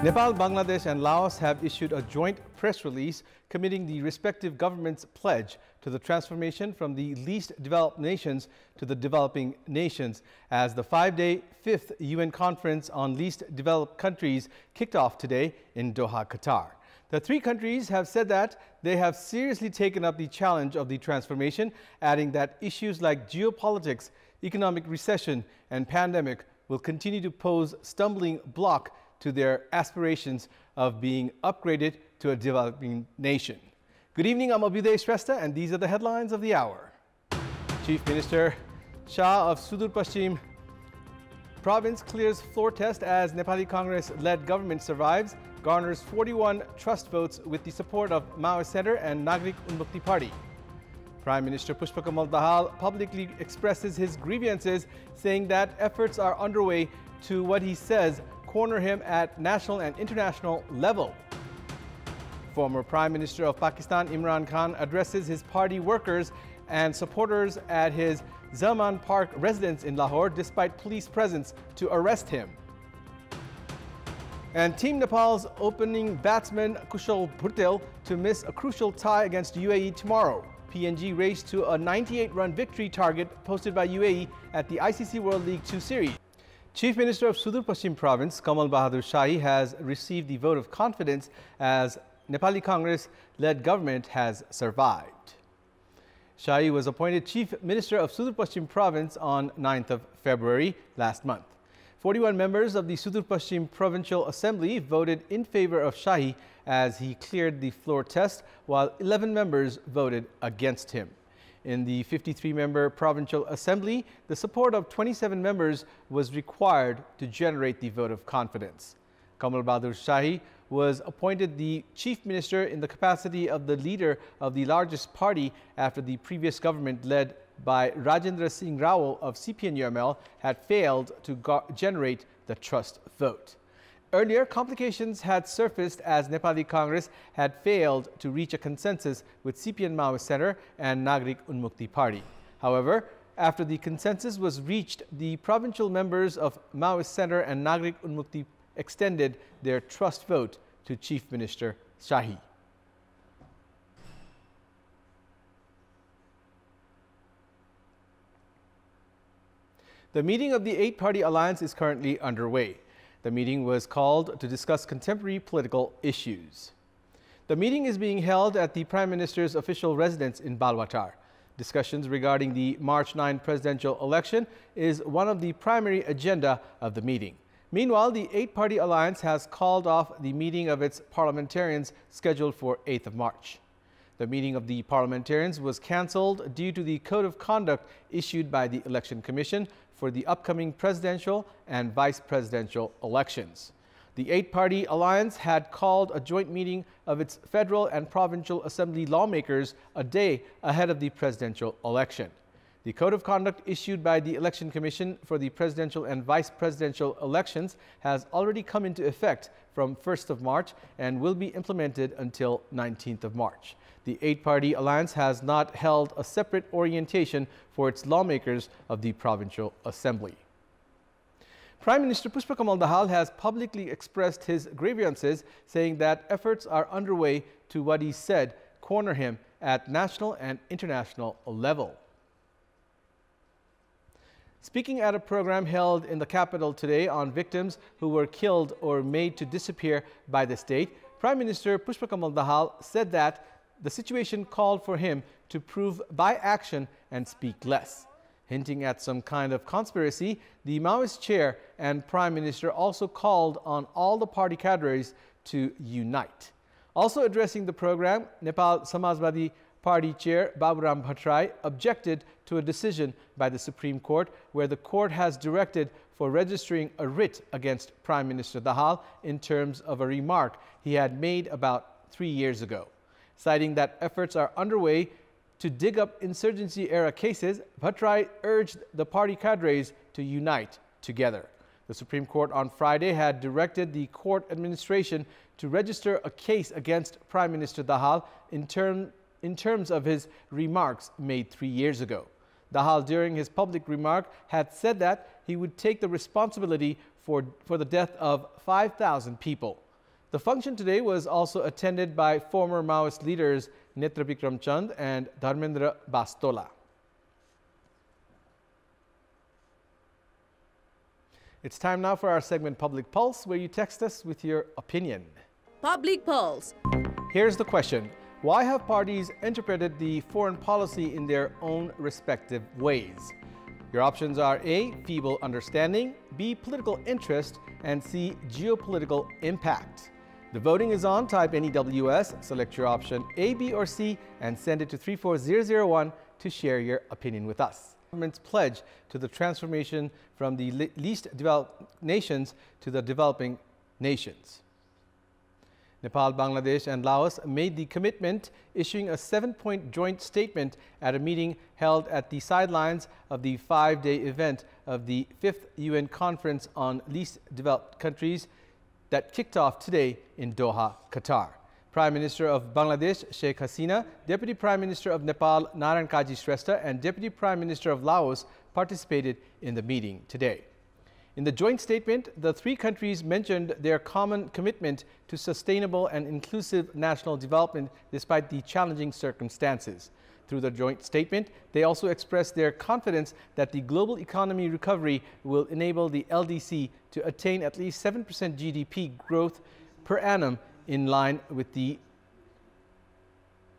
Nepal, Bangladesh and Laos have issued a joint press release committing the respective governments' pledge to the transformation from the least developed nations to the developing nations as the 5-day 5th UN Conference on Least Developed Countries kicked off today in Doha, Qatar. The three countries have said that they have seriously taken up the challenge of the transformation, adding that issues like geopolitics, economic recession and pandemic will continue to pose stumbling block to their aspirations of being upgraded to a developing nation. Good evening, I'm Abhyuday Shrestha, and these are the headlines of the hour. Chief Minister Shah of Sudur Paschim province clears floor test as Nepali Congress-led government survives, garners 41 trust votes with the support of Maoist Center and Nagrik Unmukti Party. Prime Minister Pushpakamal Dahal publicly expresses his grievances, saying that efforts are underway to what he says corner him at national and international level. Former Prime Minister of Pakistan Imran Khan addresses his party workers and supporters at his Zaman Park residence in Lahore despite police presence to arrest him. And Team Nepal's opening batsman Kushal Bhurtel to miss a crucial tie against UAE tomorrow. PNG raced to a 98-run victory target posted by UAE at the ICC World League 2 series. Chief Minister of Sudur Paschim Province Kamal Bahadur Shahi has received the vote of confidence as Nepali Congress-led government has survived. Shahi was appointed Chief Minister of Sudur Paschim Province on 9th of February last month. 41 members of the Sudur Paschim Provincial Assembly voted in favor of Shahi as he cleared the floor test, while 11 members voted against him. In the 53-member Provincial Assembly, the support of 27 members was required to generate the vote of confidence. Kamal Bahadur Shahi was appointed the Chief Minister in the capacity of the leader of the largest party after the previous government led by Rajendra Singh Rawal of CPN-UML had failed to generate the trust vote. Earlier, complications had surfaced as Nepali Congress had failed to reach a consensus with CPN Maoist Center and Nagrik Unmukti Party. However, after the consensus was reached, the provincial members of Maoist Center and Nagrik Unmukti extended their trust vote to Chief Minister Shahi. The meeting of the 8-party alliance is currently underway. The meeting was called to discuss contemporary political issues. The meeting is being held at the Prime Minister's official residence in Balwatar. Discussions regarding the March 9 presidential election is one of the primary agenda of the meeting. Meanwhile, the 8-party alliance has called off the meeting of its parliamentarians scheduled for 8th of March. The meeting of the parliamentarians was cancelled due to the code of conduct issued by the Election Commission for the upcoming presidential and vice presidential elections. The 8-party alliance had called a joint meeting of its federal and provincial assembly lawmakers a day ahead of the presidential election. The code of conduct issued by the Election Commission for the presidential and vice presidential elections has already come into effect from 1st of March and will be implemented until 19th of March. The 8-party alliance has not held a separate orientation for its lawmakers of the Provincial Assembly. Prime Minister Pushpakamal Dahal has publicly expressed his grievances, saying that efforts are underway to what he said corner him at national and international level. Speaking at a program held in the capital today on victims who were killed or made to disappear by the state, Prime Minister Pushpakamal Dahal said that the situation called for him to prove by action and speak less. Hinting at some kind of conspiracy, the Maoist chair and Prime Minister also called on all the party cadres to unite. Also addressing the program, Nepal Samajwadi Party Chair Baburam Bhattarai objected to a decision by the Supreme Court where the court has directed for registering a writ against Prime Minister Dahal in terms of a remark he had made about 3 years ago. Citing that efforts are underway to dig up insurgency-era cases, Bhattarai urged the party cadres to unite together. The Supreme Court on Friday had directed the court administration to register a case against Prime Minister Dahal in terms of his remarks made 3 years ago. Dahal, during his public remark, had said that he would take the responsibility for the death of 5,000 people. The function today was also attended by former Maoist leaders Netra Bikram Chand and Dharmendra Bastola. It's time now for our segment Public Pulse, where you text us with your opinion. Public Pulse. Here's the question. Why have parties interpreted the foreign policy in their own respective ways? Your options are A, feeble understanding, B, political interest, and C, geopolitical impact. The voting is on. Type NEWS, select your option A, B, or C, and send it to 34001 to share your opinion with us. Government's pledge to the transformation from the least developed nations to the developing nations. Nepal, Bangladesh, and Laos made the commitment, issuing a 7-point joint statement at a meeting held at the sidelines of the 5-day event of the 5th UN Conference on Least Developed Countries that kicked off today in Doha, Qatar. Prime Minister of Bangladesh, Sheikh Hasina, Deputy Prime Minister of Nepal, Narayan Kaji Shrestha, and Deputy Prime Minister of Laos participated in the meeting today. In the joint statement, the three countries mentioned their common commitment to sustainable and inclusive national development despite the challenging circumstances. Through the joint statement, they also expressed their confidence that the global economy recovery will enable the LDC to attain at least 7% GDP growth per annum in line with the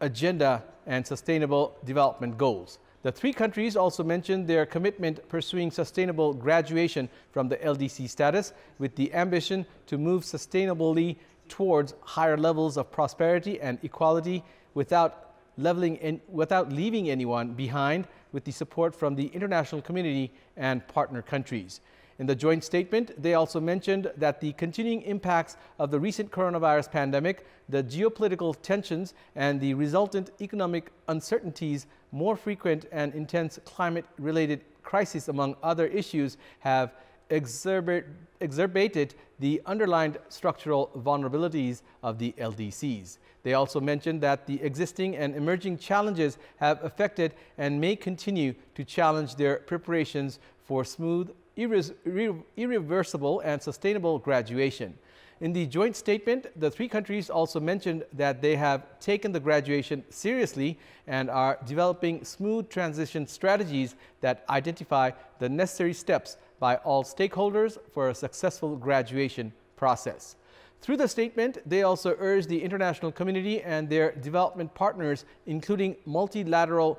agenda and sustainable development goals. The three countries also mentioned their commitment pursuing sustainable graduation from the LDC status with the ambition to move sustainably towards higher levels of prosperity and equality without leaving anyone behind, with the support from the international community and partner countries. In the joint statement, they also mentioned that the continuing impacts of the recent coronavirus pandemic, the geopolitical tensions, and the resultant economic uncertainties, more frequent and intense climate-related crises, among other issues, have exacerbated the underlying structural vulnerabilities of the LDCs. They also mentioned that the existing and emerging challenges have affected and may continue to challenge their preparations for smooth, irreversible and sustainable graduation. In the joint statement, the three countries also mentioned that they have taken the graduation seriously and are developing smooth transition strategies that identify the necessary steps by all stakeholders for a successful graduation process. Through the statement, they also urged the international community and their development partners, including multilateral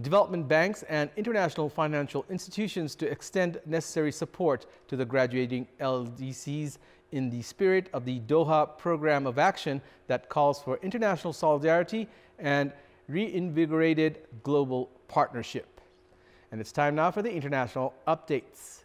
development banks and international financial institutions, to extend necessary support to the graduating LDCs in the spirit of the Doha Program of Action that calls for international solidarity and reinvigorated global partnership. And it's time now for the international updates.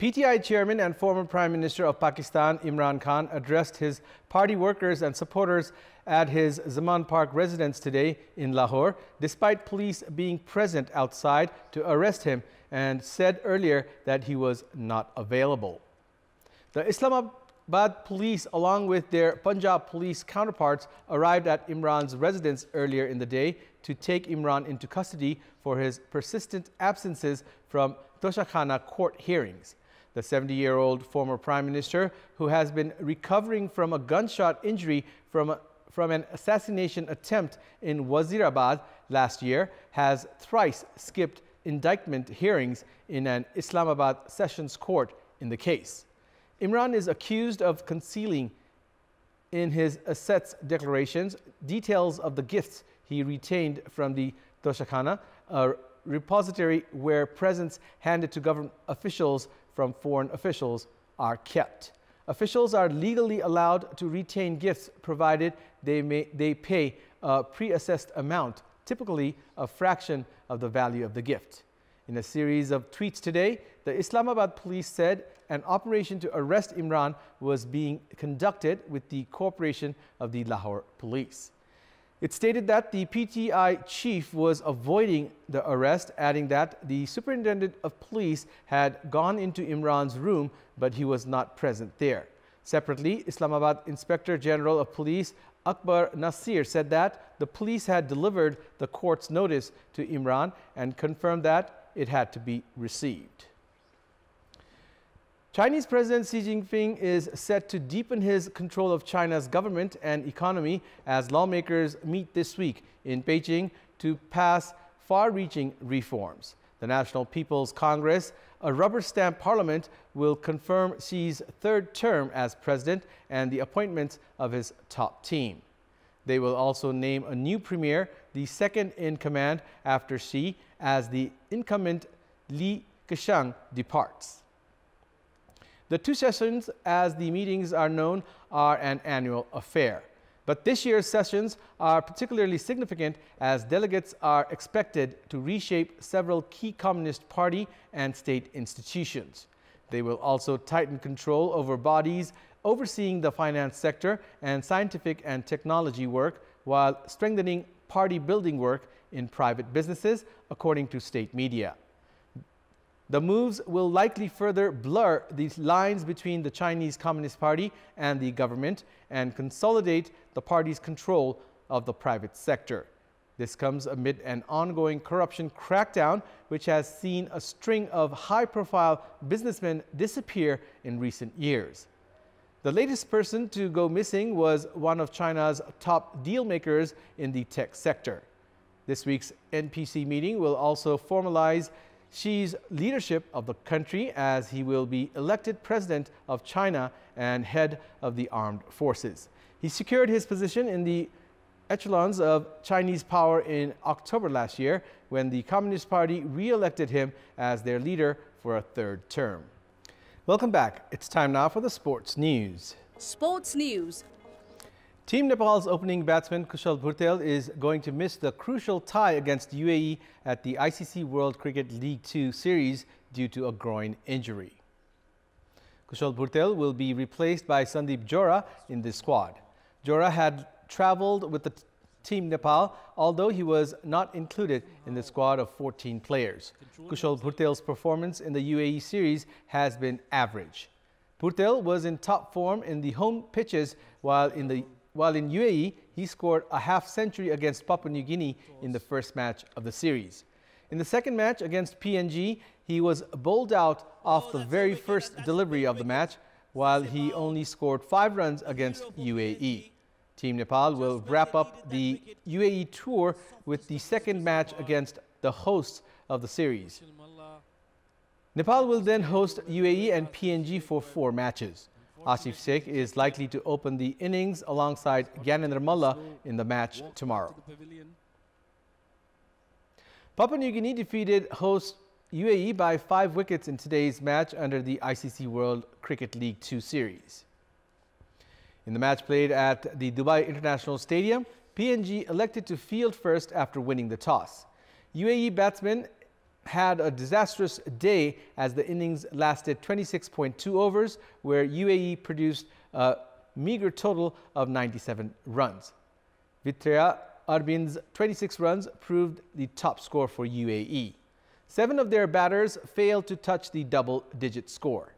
PTI chairman and former Prime Minister of Pakistan, Imran Khan, addressed his party workers and supporters at his Zaman Park residence today in Lahore, despite police being present outside to arrest him, and said earlier that he was not available. The Islamabad police, along with their Punjab police counterparts, arrived at Imran's residence earlier in the day to take Imran into custody for his persistent absences from Toshakhana court hearings. The 70-year-old former Prime Minister, who has been recovering from a gunshot injury from an assassination attempt in Wazirabad last year, has thrice skipped indictment hearings in an Islamabad Sessions Court in the case. Imran is accused of concealing in his assets declarations details of the gifts he retained from the Toshakhana, a repository where presents handed to government officials from foreign officials are kept. Officials are legally allowed to retain gifts provided they pay a pre-assessed amount, typically a fraction of the value of the gift. In a series of tweets today, the Islamabad police said an operation to arrest Imran was being conducted with the cooperation of the Lahore police. It stated that the PTI chief was avoiding the arrest, adding that the superintendent of police had gone into Imran's room, but he was not present there. Separately, Islamabad Inspector General of Police Akbar Nasir said that the police had delivered the court's notice to Imran and confirmed that it had to be received. Chinese President Xi Jinping is set to deepen his control of China's government and economy as lawmakers meet this week in Beijing to pass far-reaching reforms. The National People's Congress, a rubber-stamp parliament, will confirm Xi's third term as president and the appointments of his top team. They will also name a new premier, the second in command after Xi, as the incumbent Li Keqiang departs. The two sessions, as the meetings are known, are an annual affair. But this year's sessions are particularly significant as delegates are expected to reshape several key Communist Party and state institutions. They will also tighten control over bodies overseeing the finance sector and scientific and technology work, while strengthening party building work in private businesses, according to state media. The moves will likely further blur the lines between the Chinese Communist Party and the government and consolidate the party's control of the private sector. This comes amid an ongoing corruption crackdown, which has seen a string of high-profile businessmen disappear in recent years. The latest person to go missing was one of China's top deal makers in the tech sector. This week's NPC meeting will also formalize Xi's leadership of the country, as he will be elected president of China and head of the armed forces. He secured his position in the echelons of Chinese power in October last year, when the Communist Party re-elected him as their leader for a third term. Welcome back. It's time now for the sports news. Sports news. Team Nepal's opening batsman Kushal Bhurtel is going to miss the crucial tie against UAE at the ICC World Cricket League 2 series due to a groin injury. Kushal Bhurtel will be replaced by Sandeep Johra in the squad. Johra had travelled with the Team Nepal, although he was not included in the squad of 14 players. Kushal Bhurtel's performance in the UAE series has been average. Bhurtel was in top form in the home pitches, while in UAE, he scored a half-century against Papua New Guinea in the first match of the series. In the second match against PNG, he was bowled out off the very first delivery of the match, while he only scored 5 runs against UAE. Team Nepal will wrap up the UAE tour with the second match against the hosts of the series. Nepal will then host UAE and PNG for 4 matches. Asif Sheikh is likely to open the innings alongside Gyanendra Malla in the match tomorrow. Papua New Guinea defeated host UAE by 5 wickets in today's match under the ICC World Cricket League 2 series. In the match played at the Dubai International Stadium, PNG elected to field first after winning the toss. UAE batsmen had a disastrous day as the innings lasted 26.2 overs, where UAE produced a meager total of 97 runs. Vitria Arbin's 26 runs proved the top score for UAE. 7 of their batters failed to touch the double-digit score.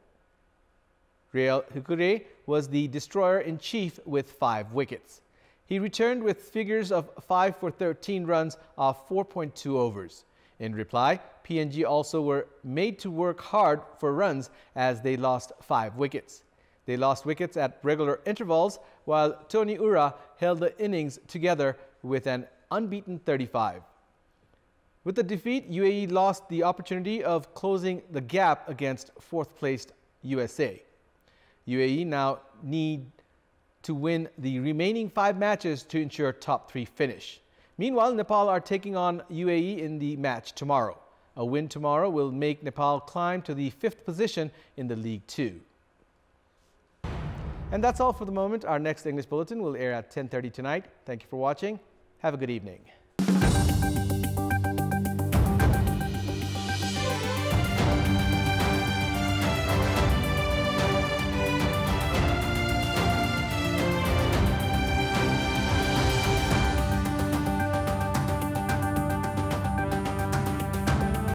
Real Hukure was the destroyer-in-chief with 5 wickets. He returned with figures of 5 for 13 runs off 4.2 overs. In reply, PNG also were made to work hard for runs as they lost 5 wickets. They lost wickets at regular intervals, while Tony Ura held the innings together with an unbeaten 35. With the defeat, UAE lost the opportunity of closing the gap against 4th-placed USA. UAE now need to win the remaining 5 matches to ensure top 3 finish. Meanwhile, Nepal are taking on UAE in the match tomorrow. A win tomorrow will make Nepal climb to the 5th position in the League 2. And that's all for the moment. Our next English bulletin will air at 10:30 tonight. Thank you for watching. Have a good evening.